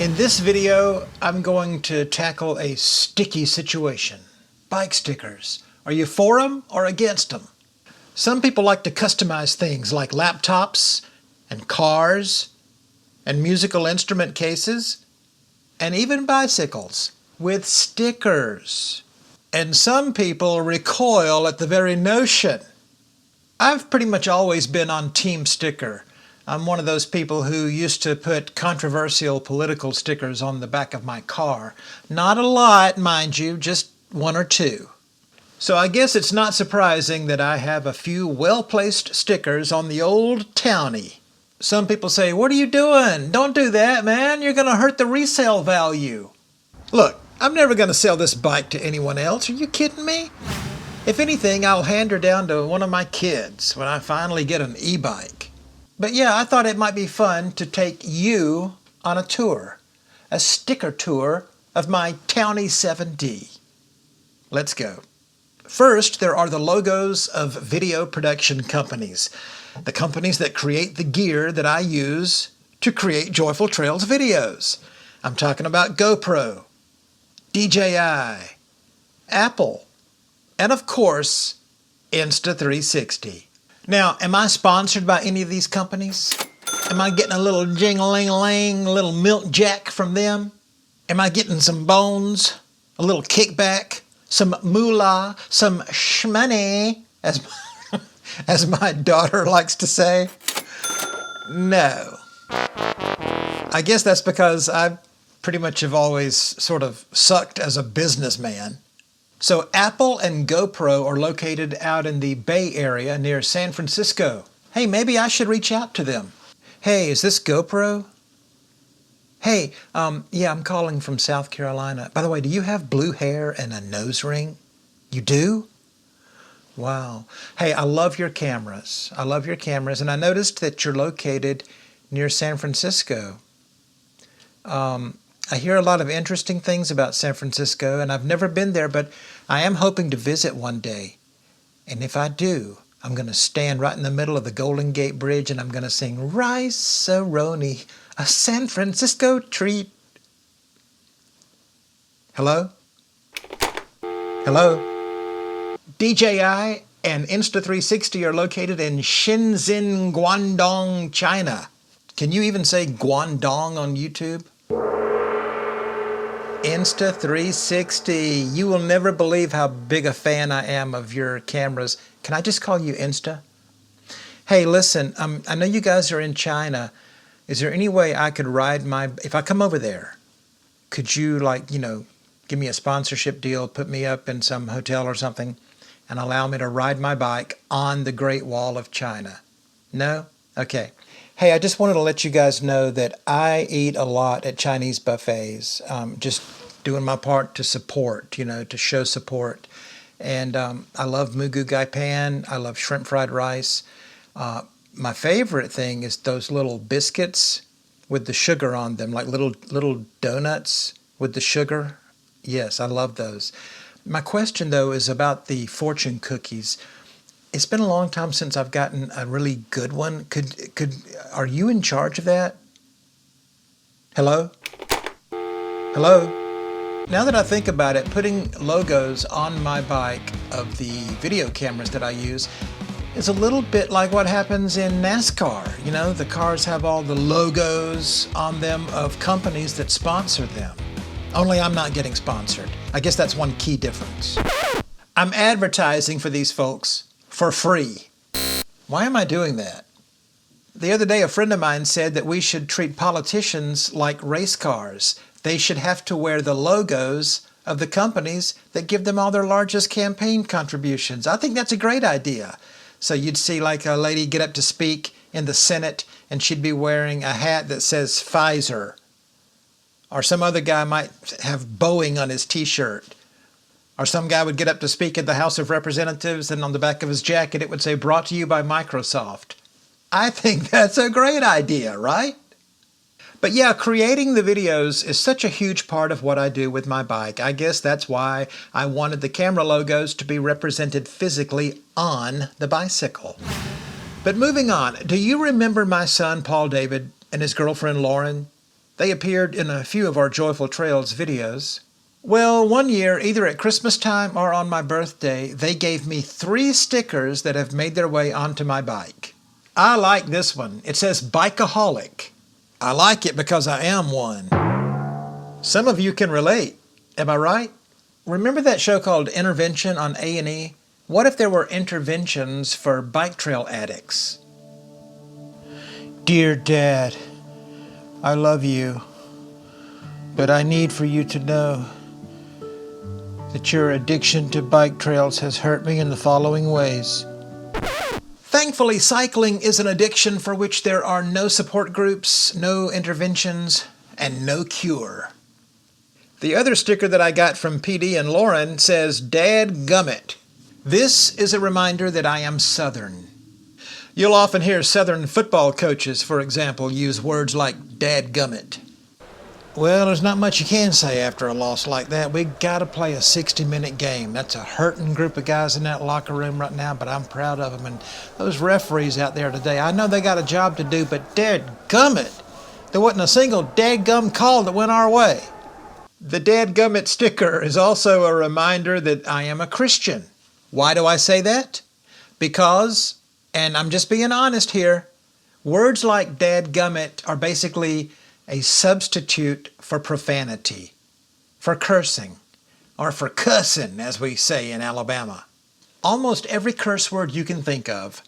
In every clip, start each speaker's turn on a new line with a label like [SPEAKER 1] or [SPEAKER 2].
[SPEAKER 1] In this video, I'm going to tackle a sticky situation. Bike stickers. Are you for them or against them? Some people like to customize things like laptops and cars and musical instrument cases and even bicycles with stickers. And some people recoil at the very notion. I've pretty much always been on Team Sticker. I'm one of those people who used to put controversial political stickers on the back of my car. Not a lot, mind you, just one or two. So I guess it's not surprising that I have a few well-placed stickers on the old townie. Some people say, "What are you doing? Don't do that, man. You're going to hurt the resale value." Look, I'm never going to sell this bike to anyone else. Are you kidding me? If anything, I'll hand her down to one of my kids when I finally get an e-bike. But yeah, I thought it might be fun to take you on a tour, a sticker tour of my Townie 7D. Let's go. First, there are the logos of video production companies, the companies that create the gear that I use to create Joyful Trails videos. I'm talking about GoPro, DJI, Apple, and of course, Insta360. Now, am I sponsored by any of these companies? Am I getting a little jing-a-ling-a-ling, a little milk jack from them? Am I getting some bones, a little kickback, some moolah, some shmoney, as my daughter likes to say? No. I guess that's because I pretty much have always sort of sucked as a businessman. So Apple and GoPro are located out in the Bay Area near San Francisco. Hey, maybe I should reach out to them. Hey, is this GoPro? Hey, yeah, I'm calling from South Carolina. By the way, do you have blue hair and a nose ring? You do? Wow. Hey, I love your cameras. I love your cameras, and I noticed that you're located near San Francisco. I hear a lot of interesting things about San Francisco, and I've never been there, but I am hoping to visit one day. And if I do, I'm going to stand right in the middle of the Golden Gate Bridge, and I'm going to sing Rice-A-Roni, a San Francisco treat. Hello? Hello? DJI and Insta360 are located in Shenzhen, Guangdong, China. Can you even say Guangdong on YouTube? Insta360. You will never believe how big a fan I am of your cameras. Can I just call you Insta? Hey, listen, I know you guys are in China. Is there any way I could ride if I come over there, could you give me a sponsorship deal, put me up in some hotel or something, and allow me to ride my bike on the Great Wall of China? No? Okay. Hey, I just wanted to let you guys know that I eat a lot at Chinese buffets, just doing my part to support, to show support. And I love mugu gai pan. I love shrimp fried rice. My favorite thing is those little biscuits with the sugar on them, like little donuts with the sugar. Yes, I love those. My question, though, is about the fortune cookies. It's been a long time since I've gotten a really good one. Are you in charge of that? Hello? Hello? Now that I think about it, putting logos on my bike of the video cameras that I use is a little bit like what happens in NASCAR. The cars have all the logos on them of companies that sponsor them. Only I'm not getting sponsored. I guess that's one key difference. I'm advertising for these folks for free. Why am I doing that? The other day, a friend of mine said that we should treat politicians like race cars. They should have to wear the logos of the companies that give them all their largest campaign contributions. I think that's a great idea. So you'd see like a lady get up to speak in the Senate, and she'd be wearing a hat that says Pfizer. Or some other guy might have Boeing on his t-shirt. Or some guy would get up to speak at the House of Representatives, and on the back of his jacket it would say, "Brought to you by Microsoft." I think that's a great idea, right? But yeah, creating the videos is such a huge part of what I do with my bike. I guess that's why I wanted the camera logos to be represented physically on the bicycle. But moving on, do you remember my son Paul David and his girlfriend Lauren? They appeared in a few of our Joyful Trails videos. Well, one year, either at Christmas time or on my birthday, they gave me 3 stickers that have made their way onto my bike. I like this one. It says Bikeaholic. I like it because I am one. Some of you can relate. Am I right? Remember that show called Intervention on A&E? What if there were interventions for bike trail addicts? Dear Dad, I love you, but I need for you to know that your addiction to bike trails has hurt me in the following ways. Thankfully, cycling is an addiction for which there are no support groups, no interventions, and no cure. The other sticker that I got from PD and Lauren says, Dadgummit. This is a reminder that I am Southern. You'll often hear Southern football coaches, for example, use words like dadgummit. Well, there's not much you can say after a loss like that. We got to play a 60-minute game. That's a hurting group of guys in that locker room right now, but I'm proud of them. And those referees out there today, I know they got a job to do, but dadgummit, there wasn't a single dadgum call that went our way. The dadgummit sticker is also a reminder that I am a Christian. Why do I say that? Because, and I'm just being honest here, words like dadgummit are basically a substitute for profanity, for cursing, or for cussing, as we say in Alabama. Almost every curse word you can think of,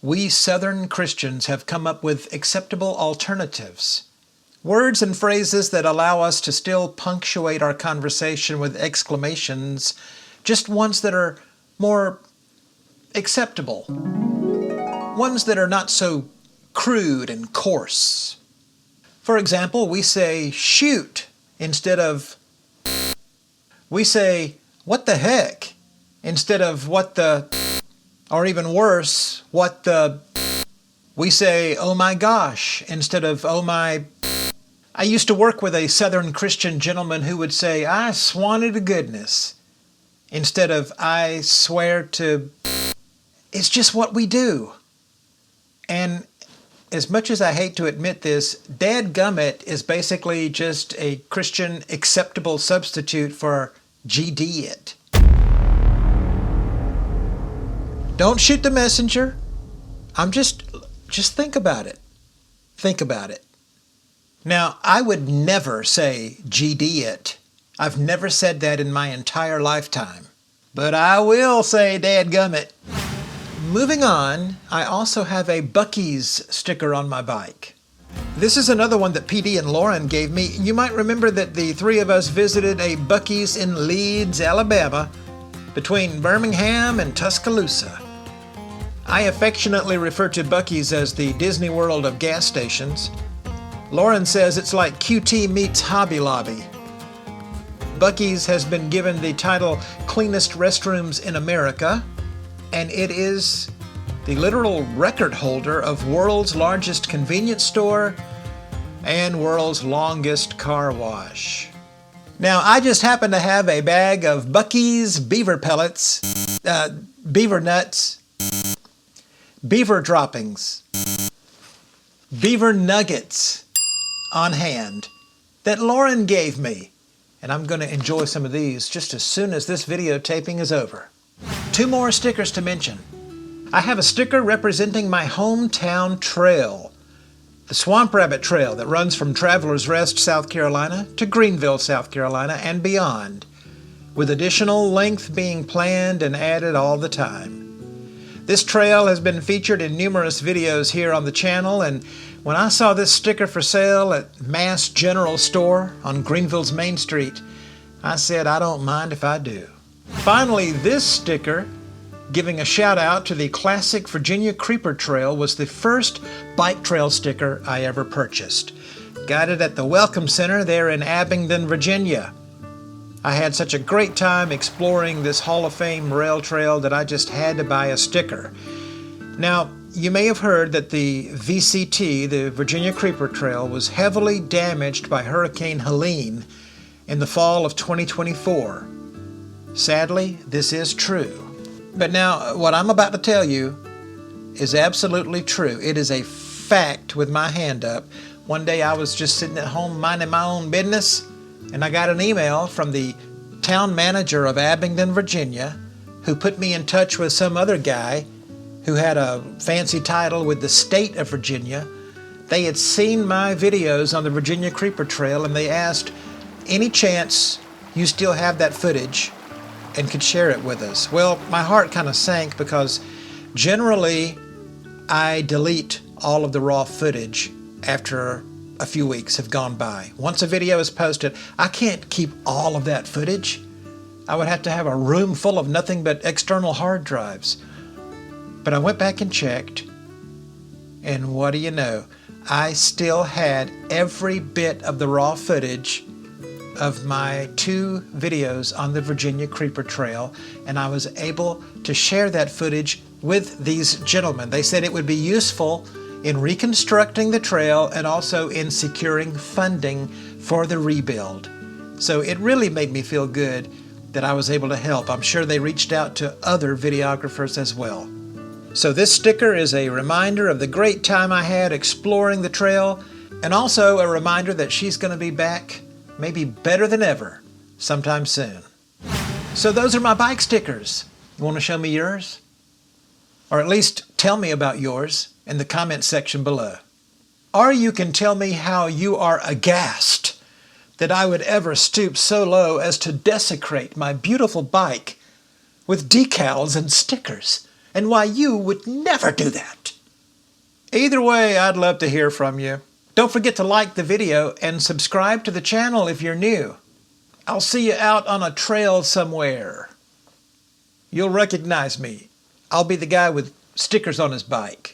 [SPEAKER 1] we Southern Christians have come up with acceptable alternatives. Words and phrases that allow us to still punctuate our conversation with exclamations, just ones that are more acceptable. Ones that are not so crude and coarse. For example, we say shoot instead of, we say what the heck instead of what the, or even worse, what the. We say oh my gosh instead of oh my. I used to work with a Southern Christian gentleman who would say I swanny to goodness instead of I swear to. It's just what we do. And as much as I hate to admit this, dadgummit is basically just a Christian acceptable substitute for GD it. Don't shoot the messenger. Just think about it. Think about it. Now, I would never say GD it. I've never said that in my entire lifetime. But I will say dadgummit. Moving on, I also have a Buc-ee's sticker on my bike. This is another one that PD and Lauren gave me. You might remember that the 3 of us visited a Buc-ee's in Leeds, Alabama, between Birmingham and Tuscaloosa. I affectionately refer to Buc-ee's as the Disney World of gas stations. Lauren says it's like QT meets Hobby Lobby. Buc-ee's has been given the title Cleanest Restrooms in America, and it is the literal record holder of world's largest convenience store and world's longest car wash. Now, I just happen to have a bag of Buc-ee's beaver pellets, beaver nuts, beaver droppings, beaver nuggets on hand that Lauren gave me. And I'm going to enjoy some of these just as soon as this videotaping is over. 2 more stickers to mention. I have a sticker representing my hometown trail, the Swamp Rabbit Trail that runs from Travelers Rest, South Carolina to Greenville, South Carolina and beyond, with additional length being planned and added all the time. This trail has been featured in numerous videos here on the channel, and when I saw this sticker for sale at Mass General Store on Greenville's Main Street, I said I don't mind if I do. Finally, this sticker, giving a shout out to the classic Virginia Creeper Trail, was the first bike trail sticker I ever purchased. Got it at the Welcome Center there in Abingdon, Virginia. I had such a great time exploring this Hall of Fame rail trail that I just had to buy a sticker. Now, you may have heard that the VCT, the Virginia Creeper Trail, was heavily damaged by Hurricane Helene in the fall of 2024. Sadly, this is true. But now, what I'm about to tell you is absolutely true. It is a fact with my hand up. One day I was just sitting at home minding my own business, and I got an email from the town manager of Abingdon, Virginia, who put me in touch with some other guy who had a fancy title with the state of Virginia. They had seen my videos on the Virginia Creeper Trail, and they asked, any chance you still have that footage and could share it with us? Well, my heart kind of sank because generally I delete all of the raw footage after a few weeks have gone by. Once a video is posted, I can't keep all of that footage. I would have to have a room full of nothing but external hard drives. But I went back and checked, and what do you know? I still had every bit of the raw footage of my 2 videos on the Virginia Creeper Trail, and I was able to share that footage with these gentlemen. They said it would be useful in reconstructing the trail and also in securing funding for the rebuild. So it really made me feel good that I was able to help. I'm sure they reached out to other videographers as well. So this sticker is a reminder of the great time I had exploring the trail, and also a reminder that she's going to be back, maybe better than ever, sometime soon. So those are my bike stickers. You want to show me yours? Or at least tell me about yours in the comment section below. Or you can tell me how you are aghast that I would ever stoop so low as to desecrate my beautiful bike with decals and stickers, and why you would never do that. Either way, I'd love to hear from you. Don't forget to like the video and subscribe to the channel if you're new. I'll see you out on a trail somewhere. You'll recognize me. I'll be the guy with stickers on his bike.